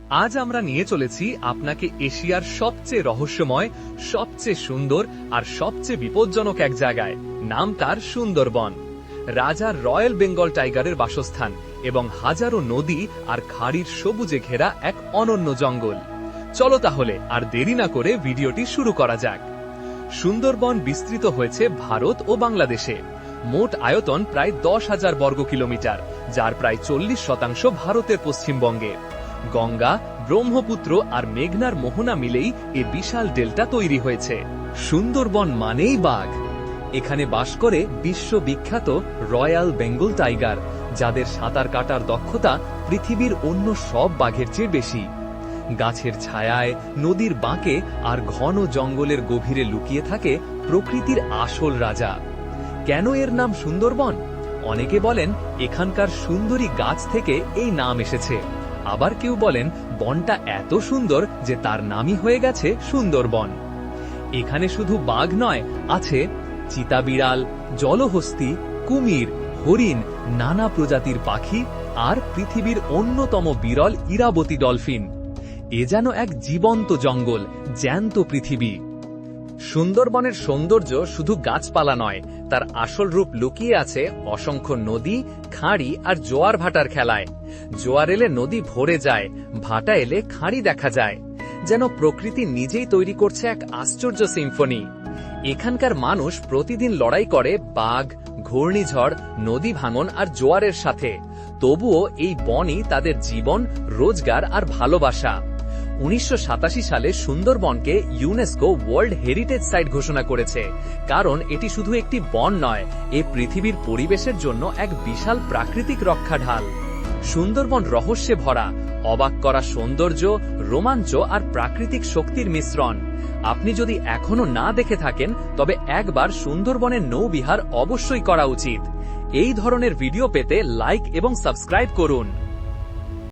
আজ আমরা নিয়ে চলেছি আপনাকে এশিয়ার সবচেয়ে রহস্যময়, সবচেয়ে সুন্দর আর সবচেয়ে বিপজ্জনক এক জায়গায়। নাম তার সুন্দরবন। রাজার রয়্যাল বেঙ্গল টাইগারের বাসস্থান এবং হাজারো নদী আর খাড়ির সবুজে ঘেরা এক অনন্য জঙ্গল। চলো তাহলে আর দেরি না করে ভিডিওটি শুরু করা যাক। সুন্দরবন বিস্তৃত হয়েছে ভারত ও বাংলাদেশে। মোট আয়তন প্রায় 10,000 বর্গ কিলোমিটার, যার প্রায় 40% ভারতের পশ্চিমবঙ্গে। গঙ্গা, ব্রহ্মপুত্র আর মেঘনার মোহনা মিলেই এ বিশাল ডেল্টা তৈরি হয়েছে। সুন্দরবন মানেই বাঘ। এখানে বাস করে বিশ্ববিখ্যাত রয়্যাল বেঙ্গল টাইগার, যাদের সাঁতার কাটার দক্ষতা পৃথিবীর অন্য সব বাঘের চেয়ে বেশি। গাছের ছায়ায়, নদীর বাঁকে আর ঘন জঙ্গলের গভীরে লুকিয়ে থাকে প্রকৃতির আসল রাজা। কেন এর নাম সুন্দরবন? অনেকে বলেন এখানকার সুন্দরী গাছ থেকে এই নাম এসেছে। আবার কেউ বলেন বনটা এত সুন্দর যে তার নামই হয়ে গেছে সুন্দরবন। এখানে শুধু বাঘ নয়, আছে চিতাবিড়াল, জলহস্তী, কুমির, হরিণ, নানা প্রজাতির পাখি আর পৃথিবীর অন্যতম বিরল ইরাবতী ডলফিন। এ যেন এক জীবন্ত জঙ্গল, জ্যান্ত পৃথিবী। সুন্দরবনের সৌন্দর্য শুধু গাছপালা নয়, তার আসল রূপ লুকিয়ে আছে অসংখ্য নদী, খাঁড়ি আর জোয়ার ভাটার খেলায়। জোয়ার এলে নদী ভরে যায়, ভাটা এলে খাঁড়ি দেখা যায়, যেন প্রকৃতি নিজেই তৈরি করছে এক আশ্চর্য সিম্ফনি। এখানকার মানুষ প্রতিদিন লড়াই করে বাঘ, ঘূর্ণিঝড়, নদী ভাঙন আর জোয়ারের সাথে। তবুও এই বনই তাদের জীবন, রোজগার আর ভালোবাসা। 1987 সালে সুন্দরবনকে ইউনেস্কো ওয়ার্ল্ড হেরিটেজ সাইট ঘোষণা করেছে, কারণ এটি শুধু একটি বন নয়, এ পৃথিবীর পরিবেশের জন্য এক বিশাল প্রাকৃতিক রক্ষাঢাল। সুন্দরবন রহস্যে ভরা, অবাক করা সৌন্দর্য, রোমাঞ্চ আর প্রাকৃতিক শক্তির মিশ্রণ। আপনি যদি এখনো না দেখে থাকেন, তবে একবার সুন্দরবনের নৌবিহার অবশ্যই করা উচিত। এই ধরনের ভিডিও পেতে লাইক এবং সাবস্ক্রাইব করুন।